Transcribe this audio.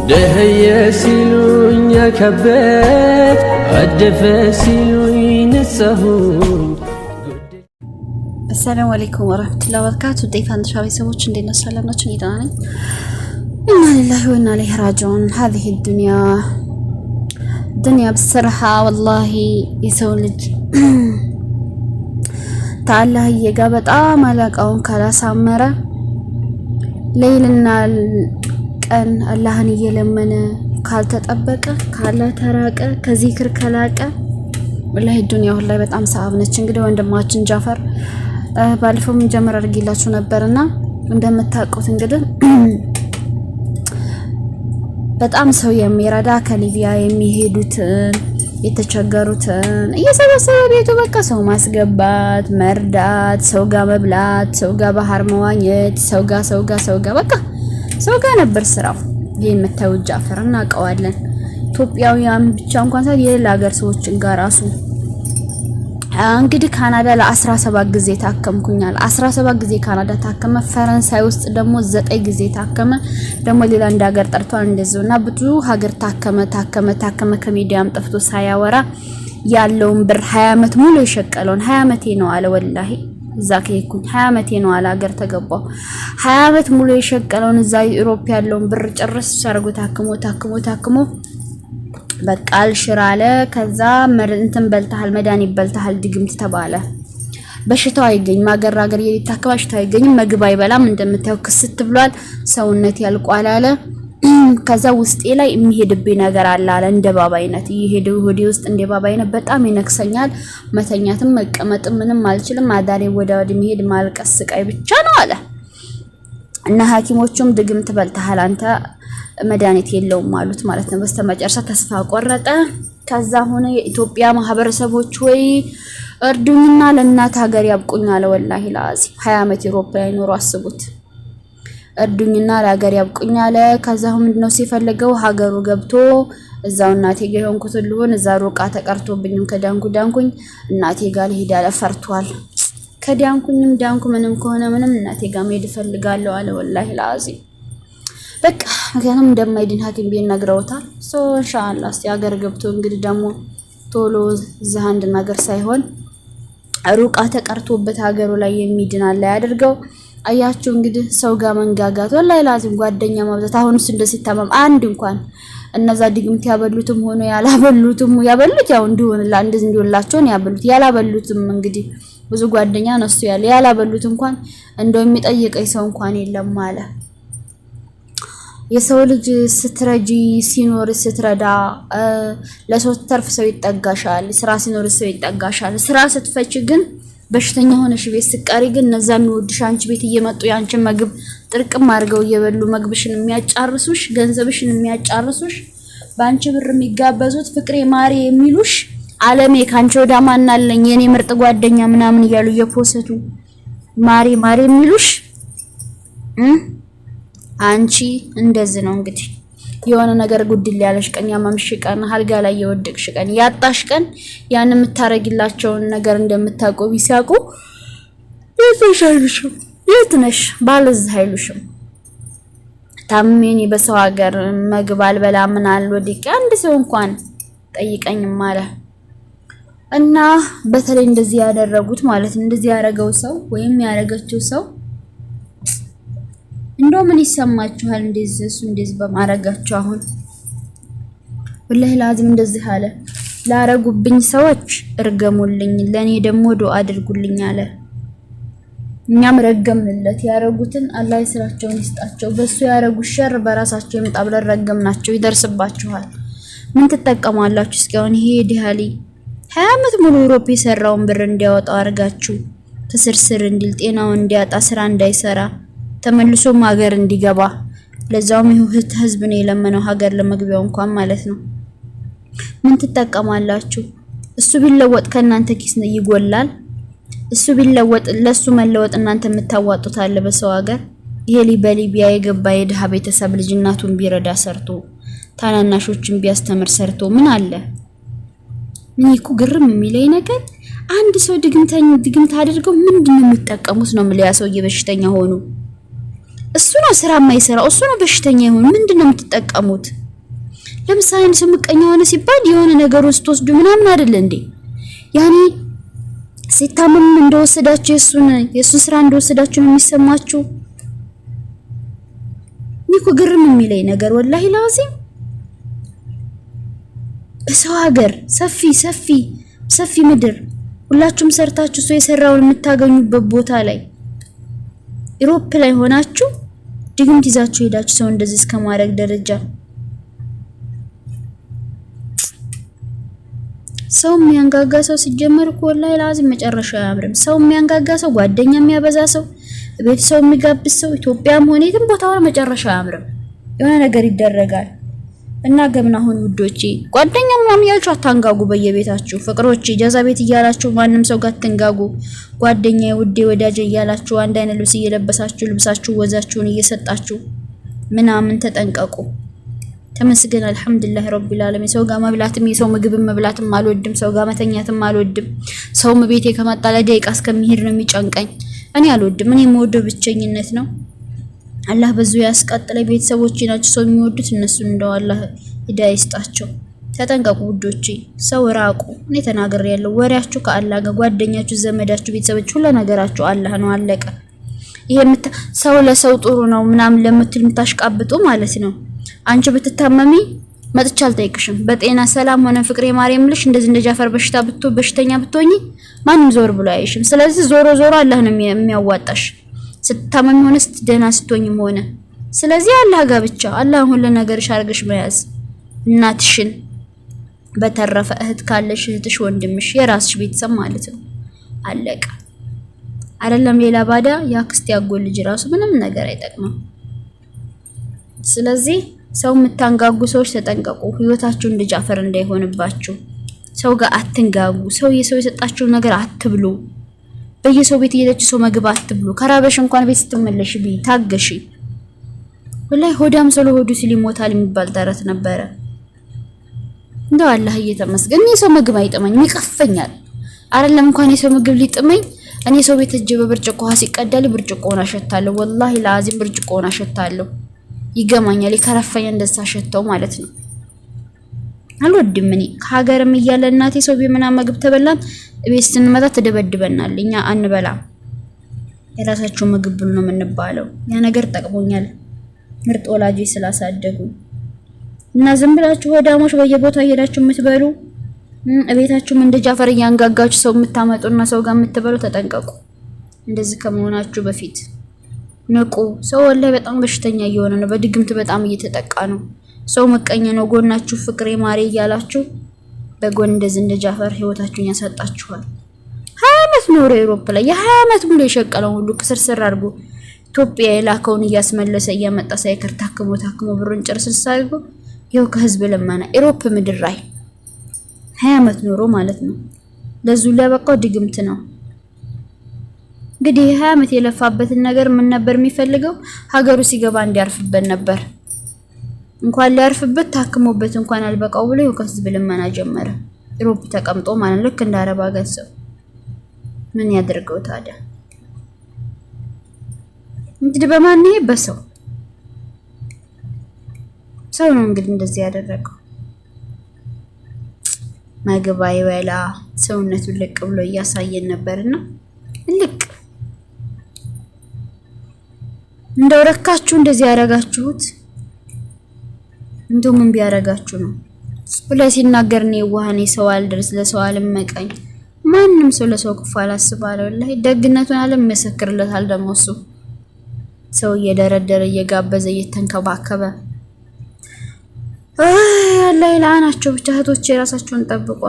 دهيا سيلون يا كبت أدفا سيلون نسهون. السلام عليكم ورحمة الله وبركاته. ضيف عند شباب سوتش عندنا السلام ناتشني داني. إنا لله وإنا إليه راجعون. هذه الدنيا بالصراحة والله يسولج تعالى هي جابت مالك أو كلا سامرة ليلنا كان الله هني لمنا كالت أبكى كلا تراك كذكر كلاك والله الدنيا والله بتأم صعب نتشنجد وعندما تنجافر ባለፈው ጀመር አድርጌላችሁ ነበርና እንደምታውቁት እንግዲህ በጣም ሰው የሚረዳ ከሊቢያ የሚሄዱት የተቸገሩት እየሰበሰበ ቤቱ በቃ ሰው ማስገባት መርዳት ሰው ጋር መብላት ሰው ጋር ባህር መዋኘት ሰው ጋር በቃ ሰው ጋር ነበር ስራው። ይሄን መታው ጃፈርና አቀዋለን ኢትዮጵያውያን ብቻ እንኳን ሳይሆን የሌላ ሀገር ሰዎችን ጋር ራሱ እንግዲህ ካናዳ ለ17 ጊዜ ታከምኩኛል። 17 ጊዜ ካናዳ ታከመ። ፈረንሳይ ውስጥ ደግሞ 9 ጊዜ ታከመ። ደግሞ ሌላ እንደ ሀገር ጠርቷል እንደዚህና ብዙ ሀገር ታከመ ከሚዲያም ጠፍቶ ሳያወራ ያለውን ብር 20 አመት ሙሉ የሸቀለውን 20 አመቴ ነው አለ። ወላሂ እዛ ከይኩኝ 20 አመቴ ነው አለ ሀገር ተገባው 20 አመት ሙሉ የሸቀለውን እዛ ዩሮፕ ያለውን ብር ጨርስ ሰርጎ ታክሞ በቃል ሽራለ ከዛ እንትን በልተሃል መድኃኒት በልተሃል ድግምት ተባለ። በሽታው አይገኝ ማገራገር የሊታከባ ሽታው አይገኝ ምግብ አይበላም እንደምታየው ክስት ብሏል። ሰውነት ያልቋል አለ። ከዛ ውስጤ ላይ የሚሄድብኝ ነገር አለ እንደ ባባይነት ይሄደው ሆዴ ውስጥ እንደ ባባይነት በጣም ይነክሰኛል። መተኛትም መቀመጥም ምንም አልችልም። አዳሬ ወደ መሄድ ማልቀስ ስቃይ ብቻ ነው አለ። እና ሐኪሞቹም ድግምት በልተሃል አንተ መድኃኒት የለውም ማለት ነው። በስተመጨረሻ ተስፋ ቆረጠ። ከዛ ሆነ የኢትዮጵያ ማህበረሰቦች ወይ እርዱኝና ለእናት ሀገር ያብቁኛል። ወላሂ ላዚ 20 አመት ኢሮፓ ይኖር አስቡት። እርዱኝና ለሀገር ያብቁኛል። ከዛ ምንድነው ሲፈልገው ሀገሩ ገብቶ እዛው እናቴ ጋር ሆንኩት ልሆን እዛ ሩቃ ተቀርቶብኝም ከዳንኩኝ እናቴ ጋር ልሄድ ያለ ፈርቷል። ከዳንኩኝም ዳንኩ ምንም ከሆነ ምንም እናቴ ጋር መሄድ ፈልጋለሁ አለ። ወላሂ ላዚ በቃ ምክንያቱም እንደማይድን ሐኪም ቢል ነግረውታል። ኢንሻአላህ እስቲ ሀገር ገብቶ እንግዲህ ደግሞ ቶሎ እዚህ አንድ ነገር ሳይሆን ሩቃ ተቀርቶበት ሀገሩ ላይ የሚድን አለ ያድርገው። አያችሁ እንግዲህ ሰው ጋር መንጋጋት ወላሂ ላዚም ጓደኛ ማብዛት። አሁንስ እንደዚህ ተማም አንድ እንኳን እነዛ ድግምት ያበሉትም ሆኖ ያላበሉትም ያበሉት ያው እንደሆነላ እንደዚህ እንዲወላቸው ያበሉት ያላበሉትም እንግዲህ ብዙ ጓደኛ ነሱ ያላበሉት እንኳን እንደው የሚጠይቀኝ ሰው እንኳን የለም አለ። የሰው ልጅ ስትረጂ ሲኖር ስትረዳ ለሰው ተርፍ ሰው ይጠጋሻል። ስራ ሲኖር ሰው ይጠጋሻል። ስራ ስትፈች ግን በሽተኛ ሆነሽ ቤት ስቃሪ ግን እነዛ የሚወድሽ አንቺ ቤት እየመጡ ያንቺን ምግብ ጥርቅም አድርገው እየበሉ ምግብሽን የሚያጫርሱሽ ገንዘብሽን የሚያጫርሱሽ ባንቺ ብር የሚጋበዙት ፍቅሬ ማሪ የሚሉሽ ዓለሜ ካንቺ ወዳ ማናለኝ የኔ ምርጥ ጓደኛ ምናምን እያሉ እየፖሰቱ ማሪ የሚሉሽ አንቺ እንደዚህ ነው እንግዲህ የሆነ ነገር ጉድል ያለሽ ቀን ያማምሽ ቀን አልጋ ላይ የወደቅሽ ቀን ያጣሽ ቀን ያን የምታረግላቸውን ነገር እንደምታቆቢ ሲያቁ የትሻልሽም የትነሽ ባለዝ ኃይሉሽም ታሜኒ በሰው ሀገር ምግብ አልበላ ምን አልወድቅ አንድ ሰው እንኳን ጠይቀኝም አለ። እና በተለይ እንደዚህ ያደረጉት ማለት እንደዚህ ያረገው ሰው ወይም ያረገችው ሰው እንደው ምን ይሰማችኋል? እንደዚህ በማረጋቸው አሁን ወላሂ ላዚም እንደዚህ አለ። ላረጉብኝ ሰዎች እርገሙልኝ ለኔ ደግሞ ዱአ አድርጉልኝ አለ። እኛም ረገምንለት ያረጉትን አላህ ስራቸውን ይስጣቸው። በሱ ያረጉት ሸር በራሳቸው ይመጣ ብለን ረገምናቸው። ይደርስባችኋል። ምን ትጠቀማላችሁ? እስኪውን ይሄ ዲሃሊ 20 አመት ሙሉ ዩሮፕ የሰራውን ብር እንዲያወጣው አርጋችሁ ተስርስር እንዲል ጤናው እንዲያጣ ስራ እንዳይሰራ ተመልሶ ሀገር እንዲገባ ለዛውም ይሁት ህዝብ ነው የለመነው ሀገር ለመግቢያው እንኳን ማለት ነው። ምን ትጠቀማላችሁ? እሱ ቢለወጥ ከናንተ ኪስ ነው ይጎላል። እሱ ቢለወጥ ለሱ መለወጥ እናንተ የምታዋጡት አለ በሰው ሀገር። ይሄ በሊቢያ የገባ የድሃ ቤተሰብ ልጅ እናቱን ቢረዳ ሰርቶ ታናናሾችን ቢያስተምር ሰርቶ ምን አለ? ምን እኮ ግርም የሚለኝ ነገር አንድ ሰው ድግምት አድርገው ምንድነው የሚጠቀሙት ነው ማለት ያሰው የበሽተኛ ሆኑ እሱ ነው ስራ የማይሰራው፣ እሱ ነው በሽተኛ ይሁን ምንድነው የምትጠቀሙት? ለምሳሌ ሰው ምቀኛ ሆነ ሲባል የሆነ ነገሩን ስትወስዱ ምናምን አይደል እንዴ? ያኔ ሲታመም እንደወሰዳችሁ የሱን ስራ እንደወሰዳችሁ ነው የሚሰማችሁ። እኮ ግርም የሚለኝ ነገር ወላሂ ላዚም በሰው ሀገር ሰፊ ምድር ሁላችሁም ሰርታችሁ ሰው የሰራውን የምታገኙበት ቦታ ላይ ኢሮፕ ላይ ሆናችሁ ድግምት ይዛችሁ ሄዳችሁ ሰው እንደዚህ እስከማድረግ ደረጃ ሰው የሚያንጋጋ ሰው ሲጀመር እኮ ወላሂ ላዚም መጨረሻው አያምርም። ሰው የሚያንጋጋ ሰው፣ ጓደኛ የሚያበዛ ሰው፣ ቤት ሰው የሚጋብዝ ሰው ኢትዮጵያም ሆነ የትም ቦታ ሆነ መጨረሻው አያምርም። የሆነ ነገር ይደረጋል እና ገምና አሁን ውዶቼ ጓደኛ ምናምን ያልችሁ አታንጋጉ። በየቤታችሁ ፍቅሮቼ ጀዛ ቤት እያላችሁ ማንም ሰው ጋር አትንጋጉ። ጓደኛዬ፣ ውዴ፣ ወዳጄ እያላችሁ አንድ አይነት ልብስ እየለበሳችሁ ልብሳችሁ ወዛችሁን እየሰጣችሁ ምናምን ተጠንቀቁ። ተመስገን አልሐምዱሊላህ ረቢል ዓለሚን። ሰው ጋር መብላትም የሰው ምግብም መብላትም አልወድም። ሰው ጋር መተኛትም አልወድም። ሰውም ቤቴ ከመጣ ለደቂቃ እስከሚሄድ ነው የሚጨንቀኝ። እኔ አልወድም። እኔ የምወደው ብቸኝነት ነው። አላህ በዙ ያስቀጥለኝ። ቤተሰቦቼ ናቸው ሰው የሚወዱት፣ እነሱን እንደው አላህ ሂዳያ ይስጣቸው። ተጠንቀቁ ውዶቼ፣ ሰው ራቁ። እኔ ተናግሬያለሁ። ወሬያችሁ ከአላህ ጋር፣ ጓደኛችሁ፣ ዘመዳችሁ፣ ቤተሰቦች ሁሉ ነገራችሁ አላህ ነው። አለቀ። ይሄ ሰው ለሰው ጥሩ ነው ምናምን ለምትል የምታሽቃብጡ ማለት ነው። አንቺ ብትታመሚ መጥቻ አልጠይቅሽም። በጤና ሰላም ሆነ ፍቅሬ ማርያም ልሽ እንደዚህ እንደ ጃፈር በሽተኛ ብትሆኚ ማንም ዞር ብሎ አይሽም። ስለዚህ ዞሮ አላህ ነው የሚያዋጣሽ፣ ስትታመሚ ሆነ ስትደና ስትሆኝም ሆነ። ስለዚህ አላህ ጋር ብቻ አላህ ሁሉ ነገርሽ አርገሽ መያዝ እናትሽን፣ በተረፈ እህት ካለሽ እህትሽ፣ ወንድምሽ፣ የራስሽ ቤተሰብ ማለት ነው። አለቀ። አይደለም ሌላ ባዳ ያክስት ያጎል ልጅ ራሱ ምንም ነገር አይጠቅምም። ስለዚህ ሰው የምታንጋጉ ሰዎች ተጠንቀቁ። ህይወታችሁ እንደ ጃፈር እንዳይሆንባችሁ። ሰው ጋር አትንጋጉ። ሰው የሰጣችሁ ነገር አትብሉ። በየሰው ቤት እየሄዳችሁ ሰው ምግብ አትብሉ። ከራበሽ እንኳን ቤት ስትመለሽ ታገሺ። ወላሂ ሆዳም ሰው ለሆዱ ሲል ይሞታል የሚባል ተረት ነበረ። እንደው አላህ እየተመስገን የሰው ምግብ አይጥመኝም፣ ይቀፈኛል። አይደለም እንኳን የሰው ምግብ ሊጥመኝ እኔ ሰው ቤት እጅ በብርጭቆ ውሃ ሲቀዳል ብርጭቆውን አሸታለሁ። ወላሂ ለአዚም ብርጭቆውን አሸታለሁ። ይገማኛል። ይከረፈኝ እንደዛ ሸተው ማለት ነው። አልወድም። እኔ ከሀገርም እያለ እናቴ ሰው ቢመና ምግብ ተበላን ቤት ስንመጣ ተደበድበናል። እኛ አንበላም። የራሳቸው ምግብ ብሉ ነው የምንባለው። ያ ነገር ጠቅሞኛል ምርጥ ወላጆች ስላሳደጉ እና ዝም ብላችሁ ወዳሞች በየቦታው ሄዳችሁ የምትበሉ ቤታችሁም እንደ ጃፈር እያንጋጋችሁ ሰው የምታመጡና ሰው ጋር የምትበሉ ተጠንቀቁ። እንደዚህ ከመሆናችሁ በፊት ንቁ። ሰው ወላሂ በጣም በሽተኛ እየሆነ ነው። በድግምት በጣም እየተጠቃ ነው። ሰው መቀኛ ነው። ጎናችሁ ፍቅሬ ማሬ እያላችሁ በጎን እንደዚህ እንደ ጃፈር ህይወታችሁን ያሳጣችኋል። 20 ዓመት ኖሮ ኢሮፕ ላይ የ20 ዓመት ሙሉ የሸቀለው ሁሉ ክስርስር አድርጎ ኢትዮጵያ የላከውን እያስመለሰ እያመጣ ሳይከር ታክሞ ብሩን ጨርስስ አድርጎ ይኸው ከህዝብ ለማና ኢሮፕ ምድር ላይ 20 ዓመት ኖሮ ማለት ነው። ለዙ ለበቃው ድግምት ነው። እንግዲህ 20 ዓመት የለፋበትን ነገር ምን ነበር የሚፈልገው? ሀገሩ ሲገባ እንዲያርፍበት ነበር። እንኳን ሊያርፍበት ታክሞበት እንኳን አልበቃው ብሎ ከህዝብ ልመና ጀመረ። ኢሮፕ ተቀምጦ ማለት ልክ እንደ አረብ ሀገር ሰው ምን ያደርገው ታዲያ? እንግዲህ በማን ይሄ በሰው ነው እንግዲህ እንደዚህ ያደረገው። ምግብ አይበላ ሰውነቱን ልቅ ብሎ እያሳየን ነበርና ልቅ እንደው ረካችሁ እንደዚህ ያረጋችሁት እንደው ምን ቢያረጋችሁ ነው? ብለ ሲናገር ነው የዋህኔ ሰው አልደርስ ለሰው አልመቀኝ ማንም ሰው ለሰው ክፉ አላስባለ። ወላሂ ደግነቱን ዓለም መሰክርለታል። ደግሞ እሱ ሰው እየደረደረ እየጋበዘ እየተንከባከበ አላህ ይላናቸው። ብቻ እህቶቼ ራሳቸውን ጠብቁ።